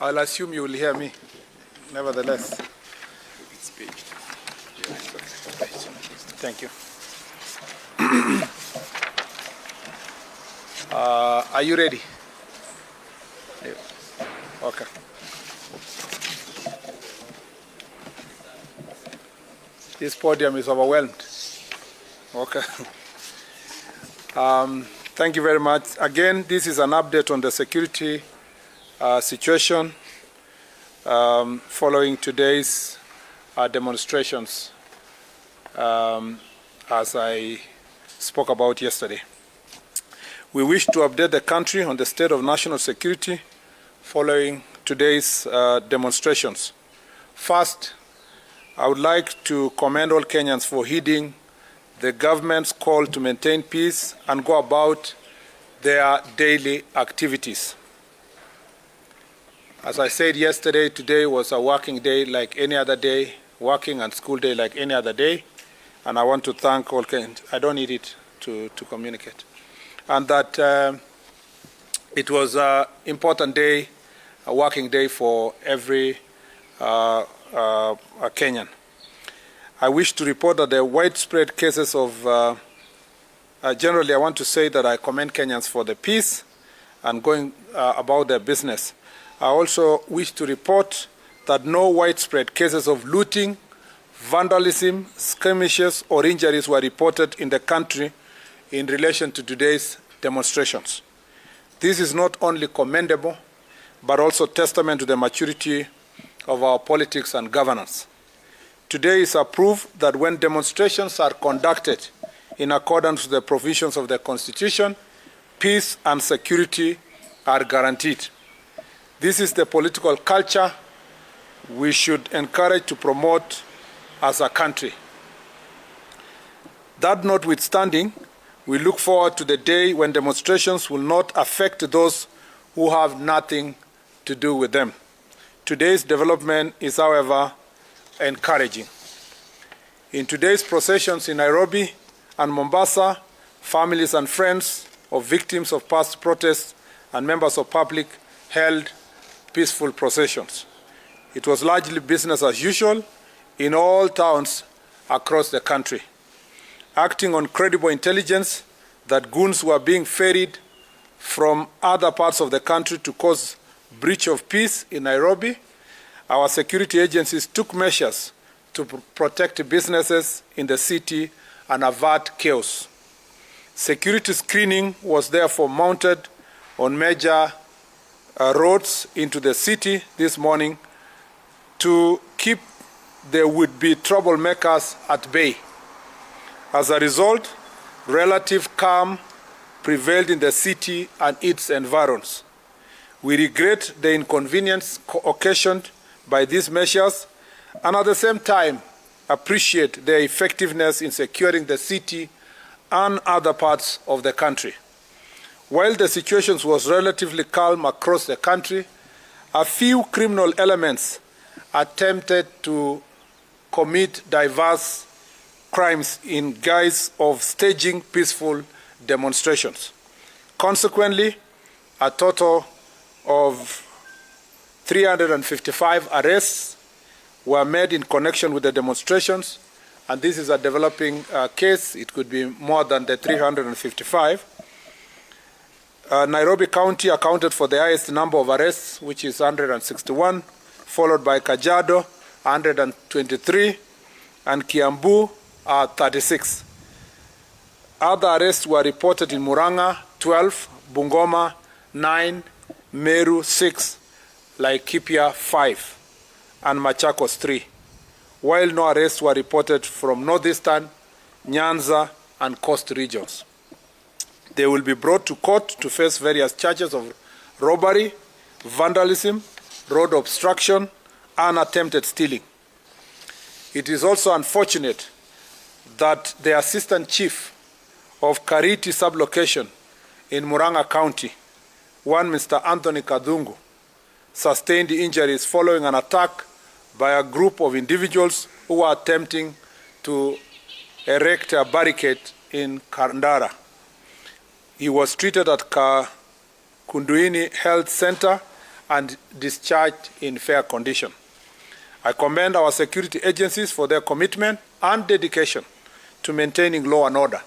I'll assume you will hear me, nevertheless. It's paged. Thank you. Are you ready? Okay. This podium is overwhelmed. Okay. Thank you very much. Again, this is an update on the security situation following today's demonstrations, as I spoke about yesterday. We wish to update the country on the state of national security following today's demonstrations. First, I would like to commend all Kenyans for heeding the government's call to maintain peace and go about their daily activities. As I said yesterday, today was a working day like any other day, working and school day like any other day, and I want to thank all Kenyans. I don't need it to communicate. And that it was an important day, a working day for every Kenyan. I wish to report that the widespread cases of, generally I want to say that I commend Kenyans for the peace and going about their business. I also wish to report that no widespread cases of looting, vandalism, skirmishes or injuries were reported in the country in relation to today's demonstrations. This is not only commendable, but also testament to the maturity of our politics and governance. Today is a proof that when demonstrations are conducted in accordance with the provisions of the Constitution, peace and security are guaranteed. This is the political culture we should encourage to promote as a country. That notwithstanding, we look forward to the day when demonstrations will not affect those who have nothing to do with them. Today's development is, however, encouraging. In today's processions in Nairobi and Mombasa, families and friends of victims of past protests and members of public held peaceful processions. It was largely business as usual in all towns across the country. Acting on credible intelligence that goons were being ferried from other parts of the country to cause breach of peace in Nairobi, our security agencies took measures to protect businesses in the city and avert chaos. Security screening was therefore mounted on major roads into the city this morning to keep the would-be troublemakers at bay. As a result, relative calm prevailed in the city and its environs. We regret the inconvenience occasioned by these measures and at the same time appreciate their effectiveness in securing the city and other parts of the country. While the situation was relatively calm across the country, a few criminal elements attempted to commit diverse crimes in guise of staging peaceful demonstrations. Consequently, a total of 355 arrests were made in connection with the demonstrations, and this is a developing case. It could be more than the 355. Nairobi County accounted for the highest number of arrests, which is 161, followed by Kajiado, 123, and Kiambu, 36. Other arrests were reported in Murang'a, 12, Bungoma, 9, Meru, 6, Laikipia, 5, and Machakos, 3, while no arrests were reported from northeastern, Nyanza, and coast regions. They will be brought to court to face various charges of robbery, vandalism, road obstruction, and attempted stealing. It is also unfortunate that the Assistant Chief of Kariti sublocation in Murang'a County, one Mr. Anthony Kadungu, sustained injuries following an attack by a group of individuals who were attempting to erect a barricade in Kandara. He was treated at Kunduini Health Center and discharged in fair condition. I commend our security agencies for their commitment and dedication to maintaining law and order.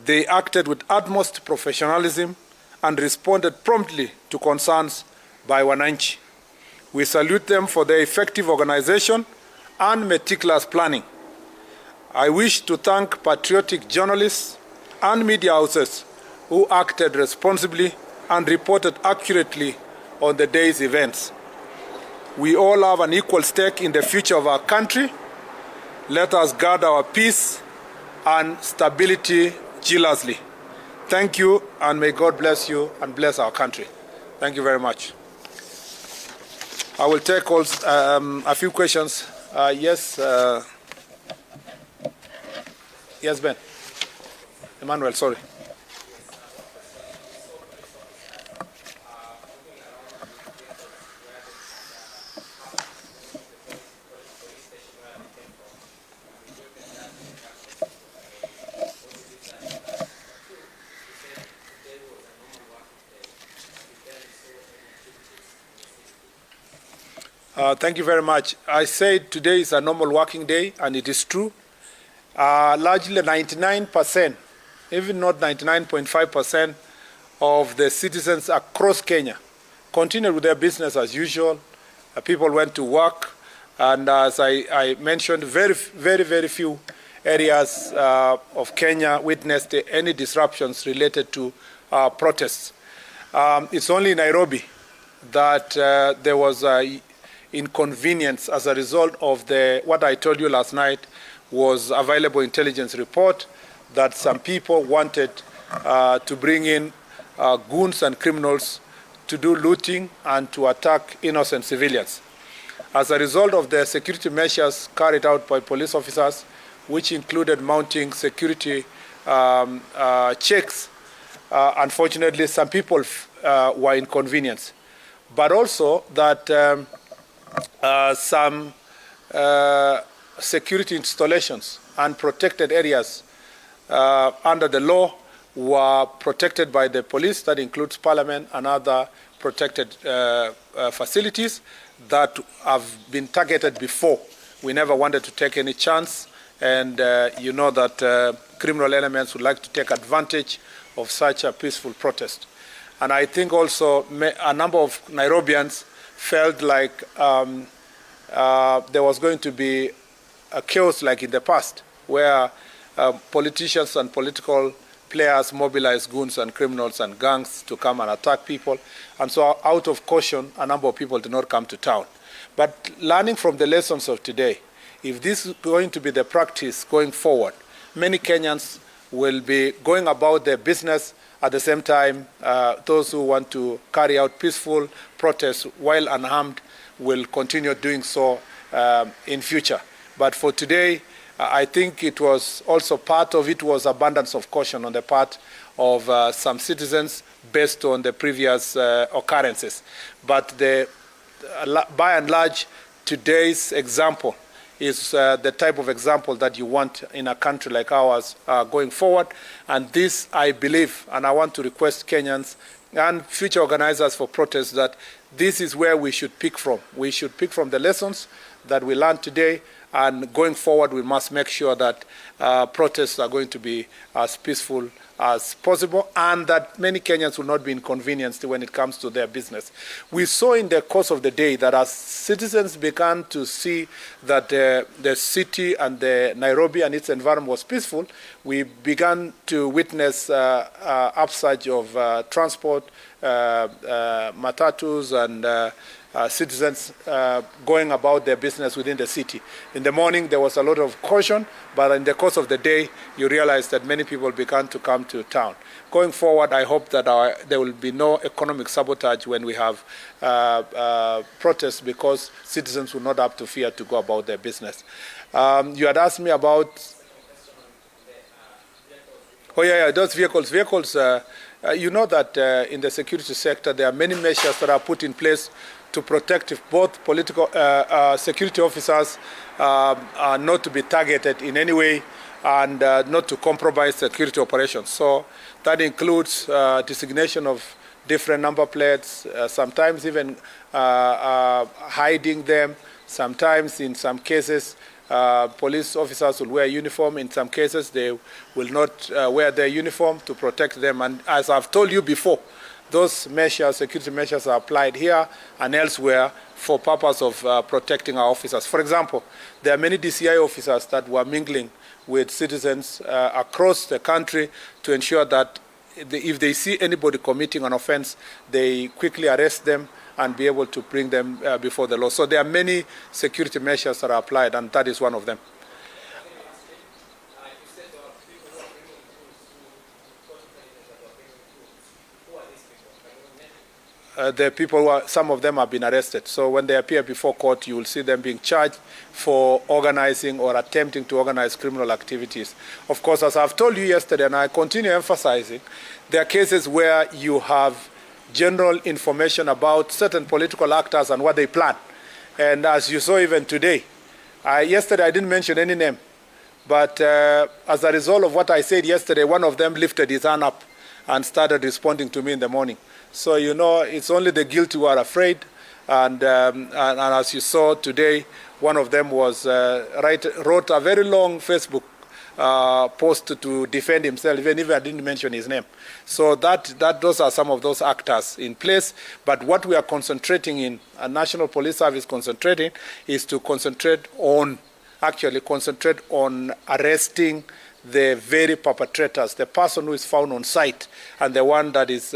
They acted with utmost professionalism and responded promptly to concerns by wananchi. We salute them for their effective organization and meticulous planning. I wish to thank patriotic journalists and media houses who acted responsibly and reported accurately on the day's events. We all have an equal stake in the future of our country. Let us guard our peace and stability jealously. Thank you, and may God bless you and bless our country. Thank you very much. I will take also, a few questions. Yes, yes, Ben. Emmanuel, sorry. Thank you very much. I said today is a normal working day, and it is true. Largely 99%, even not 99.5% of the citizens across Kenya continued with their business as usual. People went to work, and as I mentioned, very few areas of Kenya witnessed any disruptions related to protests. It's only in Nairobi that there was a inconvenience as a result of what I told you last night was available intelligence report that some people wanted to bring in goons and criminals to do looting and to attack innocent civilians. As a result of the security measures carried out by police officers, which included mounting security checks, unfortunately some people were inconvenienced. But also that some security installations and protected areas under the law were protected by the police. That includes Parliament and other protected facilities that have been targeted before. We never wanted to take any chance, and you know that criminal elements would like to take advantage of such a peaceful protest. And I think also a number of Nairobians felt like there was going to be a chaos like in the past, where politicians and political players mobilized goons and criminals and gangs to come and attack people. And so out of caution, a number of people did not come to town. But learning from the lessons of today, if this is going to be the practice going forward, many Kenyans will be going about their business. At the same time, those who want to carry out peaceful protests while unharmed will continue doing so in future. But for today, I think it was also part of it was abundance of caution on the part of some citizens based on the previous occurrences. But by and large, today's example is the type of example that you want in a country like ours going forward. And this, I believe, and I want to request Kenyans and future organizers for protests that this is where we should pick from. We should pick from the lessons that we learned today, and going forward we must make sure that protests are going to be as peaceful as possible, and that many Kenyans will not be inconvenienced when it comes to their business. We saw in the course of the day that as citizens began to see that the city and the Nairobi and its environment was peaceful, we began to witness upsurge of transport, matatus and citizens going about their business within the city. In the morning, there was a lot of caution, but in the course of the day, you realize that many people began to come to town. Going forward, I hope that there will be no economic sabotage when we have protests, because citizens will not have to fear to go about their business. You had asked me about... Oh, yeah, those vehicles. You know that in the security sector, there are many measures that are put in place to protect both political security officers not to be targeted in any way and not to compromise security operations. So that includes designation of different number plates, sometimes even hiding them. Sometimes, in some cases, police officers will wear uniform. In some cases, they will not wear their uniform to protect them. And as I've told you before, those measures, security measures, are applied here and elsewhere for purpose of protecting our officers. For example, there are many DCI officers that were mingling with citizens across the country to ensure that if they see anybody committing an offense, they quickly arrest them and be able to bring them before the law. So there are many security measures that are applied, and that is one of them. The people who are, some of them have been arrested. So when they appear before court, you will see them being charged for organizing or attempting to organize criminal activities. Of course, as I've told you yesterday, and I continue emphasizing, there are cases where you have general information about certain political actors and what they plan. And as you saw even today, yesterday I didn't mention any name, but as a result of what I said yesterday, one of them lifted his hand up and started responding to me in the morning. So, you know, it's only the guilty who are afraid. And as you saw today, one of them was wrote a very long Facebook post to defend himself, even if I didn't mention his name. So those are some of those actors in place. But what we are concentrating in, a National Police Service concentrating, is to concentrate on arresting the very perpetrators, the person who is found on site, and the one that is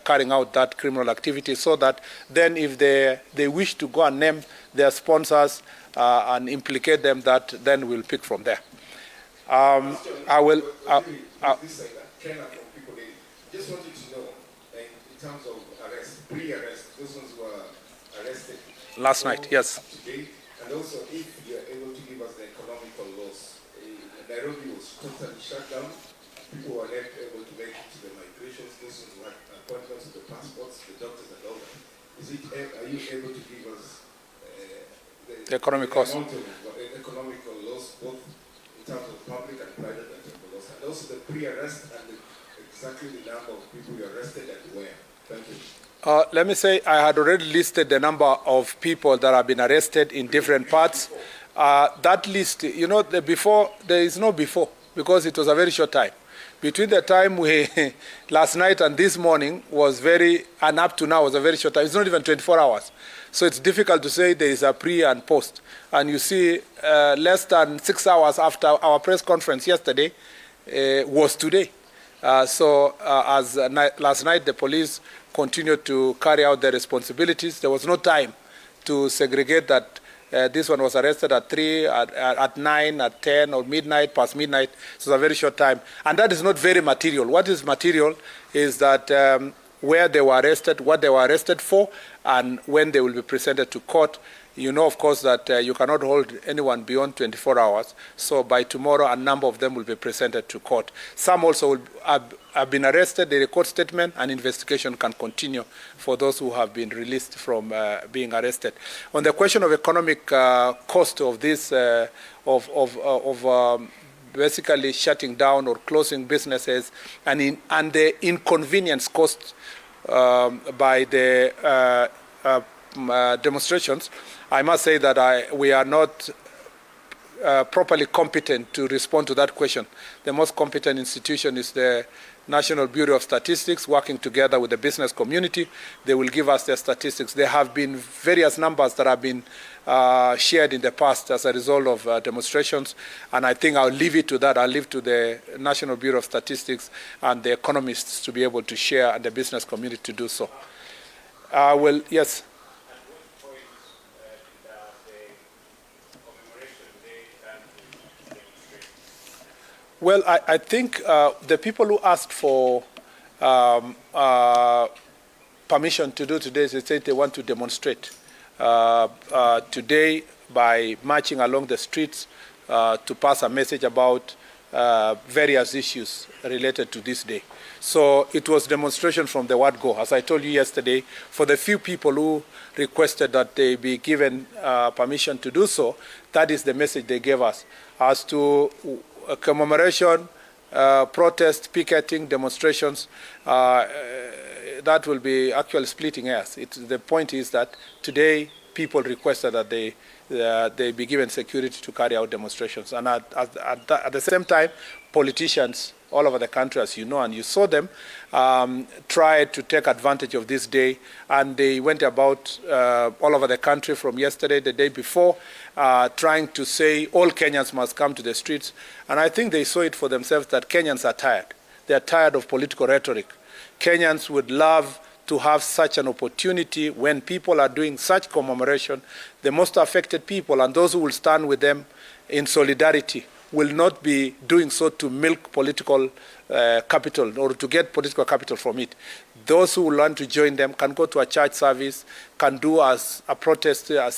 carrying out that criminal activity, so that then if they wish to go and name their sponsors and implicate them, that then we'll pick from there. I will. Just wanted to know, in terms of arrest, pre-arrest, those ones were arrested last night, yes. Today, and also if you're able to give us the economical loss. Nairobi was totally shut down. People were not able to make it to the migration stations, who had appointments with the passports, the doctors, and all that. Are you able to give us the economic cost? Amount of economical loss, both in terms of public and private loss, and also the pre-arrest and exactly the number of people you arrested and where? Thank you. Let me say I had already listed the number of people that have been arrested in different parts. That list, you know, there is no before, because it was a very short time. Between the time last night and this morning and up to now was a very short time. It's not even 24 hours. So it's difficult to say there is a pre and post. And you see, less than 6 hours after our press conference yesterday was today. Last night the police continued to carry out their responsibilities. There was no time to segregate that. This one was arrested at 3, at 9, at 10, or midnight, past midnight. So it's a very short time. And that is not very material. What is material is that where they were arrested, what they were arrested for, and when they will be presented to court. You know, of course, that you cannot hold anyone beyond 24 hours. So by tomorrow, a number of them will be presented to court. Some also have been arrested. They record statement, and investigation can continue for those who have been released from being arrested. On the question of economic cost of this, basically shutting down or closing businesses, and the inconvenience caused by the demonstrations, I must say that we are not properly competent to respond to that question. The most competent institution is the National Bureau of Statistics, working together with the business community. They will give us their statistics. There have been various numbers that have been shared in the past as a result of demonstrations, and I think I'll leave it to that. I'll leave to the National Bureau of Statistics and the economists to be able to share, and the business community to do so. Yes. Well, I think the people who asked for permission to do today, they say they want to demonstrate today by marching along the streets to pass a message about various issues related to this day. So it was demonstration from the word go. As I told you yesterday, for the few people who requested that they be given permission to do so, that is the message they gave us. As to commemoration, protest, picketing, demonstrations, will be actually splitting hairs. The point is that today people requested that they be given security to carry out demonstrations, and at the same time, politicians all over the country, as you know, and you saw them, tried to take advantage of this day, and they went about all over the country from yesterday, the day before, trying to say all Kenyans must come to the streets. And I think they saw it for themselves that Kenyans are tired. They are tired of political rhetoric. Kenyans would love to have such an opportunity when people are doing such commemoration. The most affected people and those who will stand with them in solidarity will not be doing so to milk political capital or to get political capital from it. Those who want to join them can go to a church service, can do as a protest, a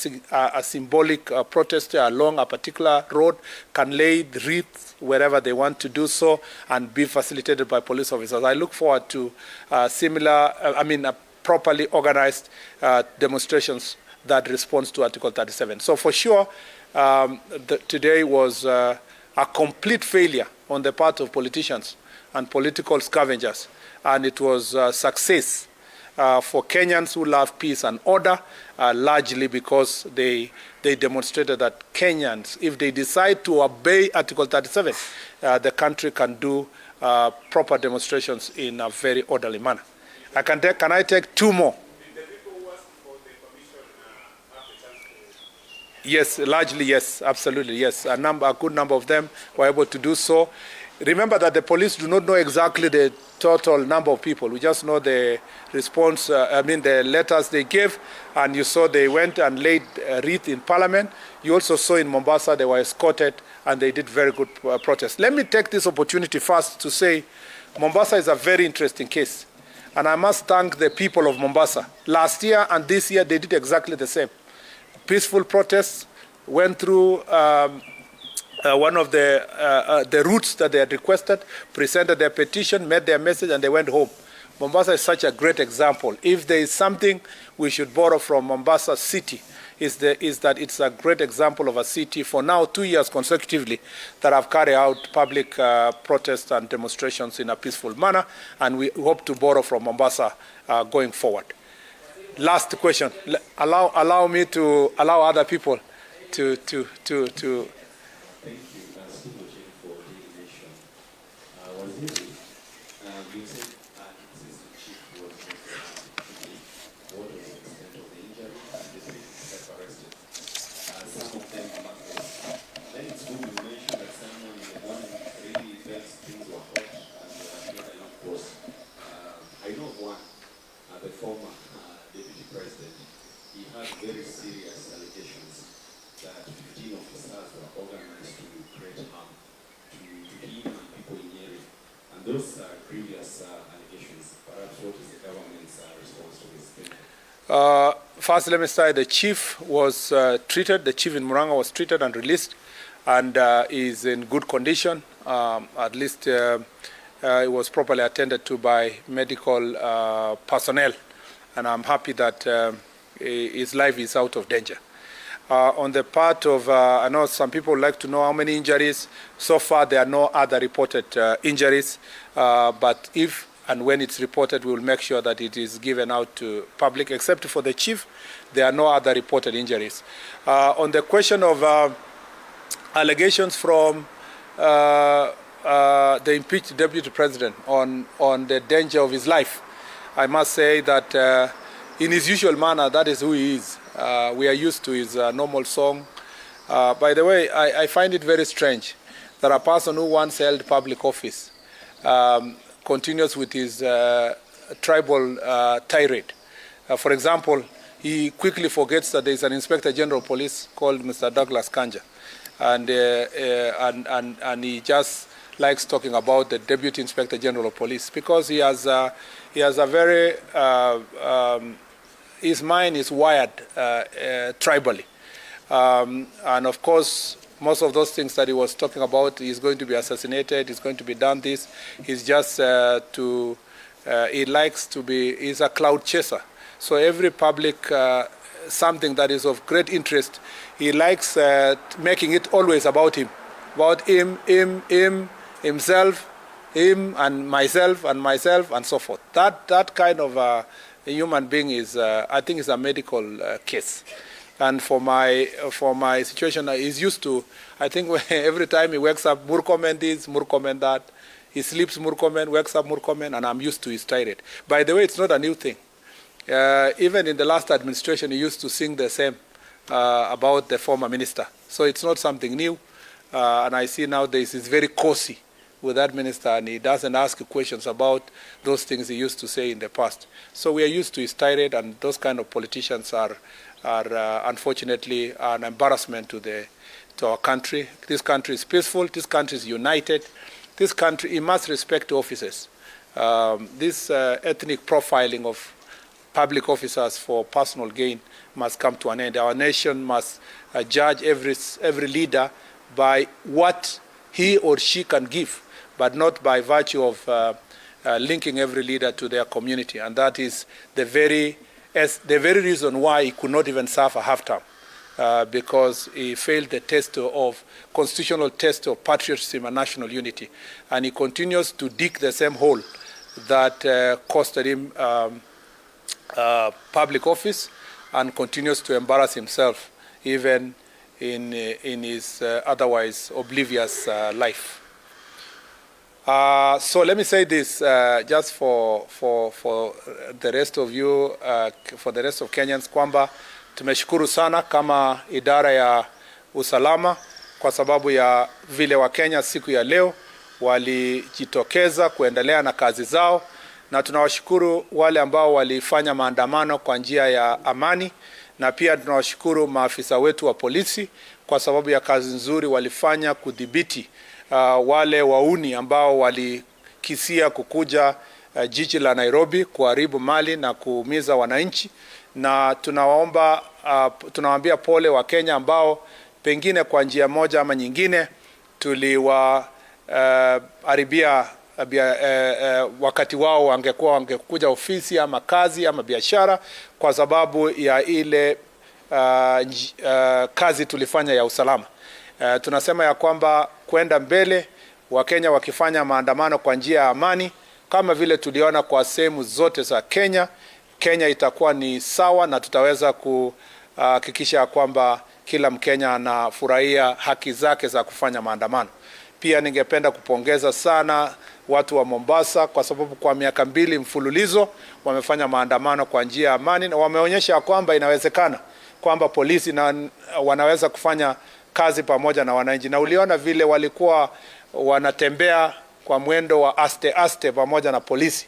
symbolic protest along a particular road, can lay the wreaths wherever they want to do so and be facilitated by police officers. I look forward to properly organized demonstrations that responds to Article 37. So for sure, today was a complete failure on the part of politicians and political scavengers, and it was a success for Kenyans who love peace and order, largely because they demonstrated that Kenyans, if they decide to obey Article 37, the country can do proper demonstrations in a very orderly manner. Can I take two more? Did the people who asked for the commission have a chance to? Yes, largely yes, absolutely yes. A good number of them were able to do so. Remember that the police do not know exactly the total number of people. We just know the response, the letters they gave, and you saw they went and laid a wreath in Parliament. You also saw in Mombasa they were escorted, and they did very good protest. Let me take this opportunity first to say Mombasa is a very interesting case, and I must thank the people of Mombasa. Last year and this year, they did exactly the same. Peaceful protests, went through one of the routes that they had requested, presented their petition, made their message, and they went home. Mombasa is such a great example. If there is something we should borrow from Mombasa city, is that it's a great example of a city for now 2 years consecutively that have carried out public protests and demonstrations in a peaceful manner, and we hope to borrow from Mombasa going forward. Last question. Allow me to allow other people to Thank you, for the nation. Waziri, you said the chief was what was the extent of the injury and the three arrested. Some of them are then it's good you mentioned that someone in the morning really felt things were hot and had a long course. I know of one, the former deputy president. He had very serious allegations that 15 officers were organized to create harm to him and people in the area. And those are grievous allegations. Perhaps what is the government's response to this thing? First, let me start. The chief was treated. The chief in Muranga was treated and released, and is in good condition. At least it was properly attended to by medical personnel, and I'm happy that his life is out of danger. On the part of, I know some people would like to know how many injuries. So far, there are no other reported injuries, but if and when it's reported, we will make sure that it is given out to public. Except for the chief, there are no other reported injuries. On the question of allegations from the impeached deputy president on the danger of his life, I must say that in his usual manner, that is who he is. We are used to his normal song. By the way, I find it very strange that a person who once held public office continues with his tribal tirade. For example, he quickly forgets that there is an Inspector General of Police called Mr. Douglas Kanja, and he just likes talking about the Deputy Inspector General of Police because he has a very his mind is wired tribally, and of course most of those things that he was talking about, he's going to be assassinated, he's going to be done this, he's just he likes to be, he's a cloud chaser. So every public something that is of great interest, he likes making it always about him, himself, him and myself and so forth. That kind of a human being is, I think, is a medical case. And for my situation, he's used to, I think every time he wakes up, Murkomen this, Murkomen that. He sleeps Murkomen, wakes up Murkomen, and I'm used to his tirade. By the way, it's not a new thing. Even in the last administration, he used to sing the same about the former minister. So it's not something new. And I see nowadays he's very cozy with that minister, and he doesn't ask questions about those things he used to say in the past. So we are used to his tirade, and those kind of politicians are unfortunately an embarrassment to our country. This country is peaceful. This country is united. This country, it must respect officers. This ethnic profiling of public officers for personal gain must come to an end. Our nation must judge every leader by what he or she can give, but not by virtue of linking every leader to their community. And that is the very reason why he could not even serve a half-term, because he failed the constitutional test of patriotism and national unity. And he continues to dig the same hole that costed him public office, and continues to embarrass himself even in his otherwise oblivious life. So let me say this just for the rest of you, for the rest of Kenyans, kwamba tumeshukuru sana kama idara ya usalama kwa sababu ya vile Wakenya siku ya leo walijitokeza kuendelea na kazi zao, na tunawashukuru wale ambao walifanya maandamano kwa njia ya amani, na pia tunawashukuru maafisa wetu wa polisi kwa sababu ya kazi nzuri walifanya kudhibiti wale wauni ambao walikisia kukuja jiji la Nairobi kuharibu mali na kuumiza wananchi. Na tunawaambia pole wa Kenya ambao pengine kwa njia moja ama nyingine tuliwaharibia wakati wao wangekuja ofisi ama kazi ama biashara kwa sababu ya ile kazi tulifanya ya usalama. Tunasema ya kwamba kwenda mbele, Wakenya wakifanya maandamano kwa njia ya amani kama vile tuliona kwa sehemu zote za Kenya, Kenya itakuwa ni sawa, na tutaweza kuhakikisha kwamba kila Mkenya anafurahia haki zake za kufanya maandamano. Pia ningependa kupongeza sana watu wa Mombasa kwa sababu kwa miaka 2 mfululizo wamefanya maandamano kwa njia ya amani, na wameonyesha kwamba inawezekana kwamba polisi wanaweza kufanya kazi pamoja na wananchi. Na uliona vile walikuwa wanatembea kwa mwendo wa aste pamoja na polisi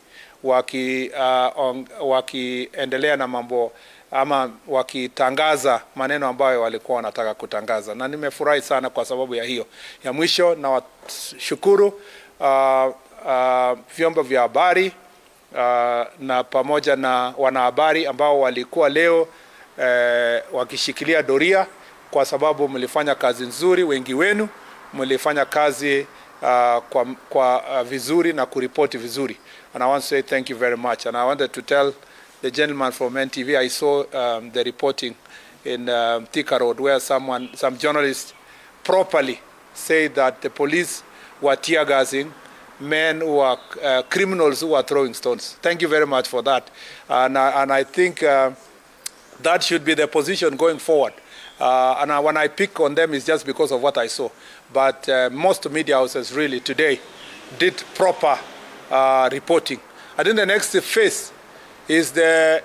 wakiendelea na mambo ama wakitangaza maneno ambayo walikuwa wanataka kutangaza, na nimefurahi sana kwa sababu ya hiyo. Ya mwisho, na washukuru vyombo vya habari na pamoja na wanahabari ambao walikuwa leo wakishikilia doria, kwa sababu mlifanya kazi nzuri. Wengi wenu mlifanya kazi kwa vizuri na kuripoti vizuri, and I want to say thank you very much. And I wanted to tell the gentleman from NTV, I saw the reporting in Thika Road where some journalists properly say that the police were tear gassing men who are criminals who are throwing stones. Thank you very much for that. And I think that should be the position going forward. And when I pick on them, it's just because of what I saw. But most media houses really today did proper reporting. I think the next phase is the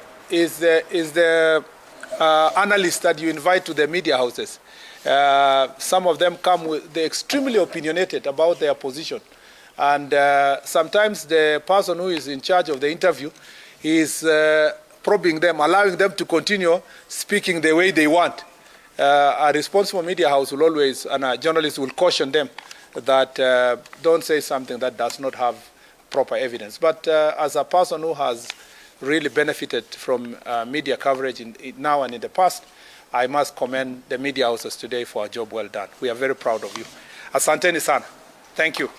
analysts that you invite to the media houses. Some of them they're extremely opinionated about their position. And sometimes the person who is in charge of the interview is probing them, allowing them to continue speaking the way they want. A responsible media house will always, and a journalist will caution them that don't say something that does not have proper evidence. But as a person who has really benefited from media coverage now and in the past, I must commend the media houses today for a job well done. We are very proud of you. Asanteni sana. Thank you.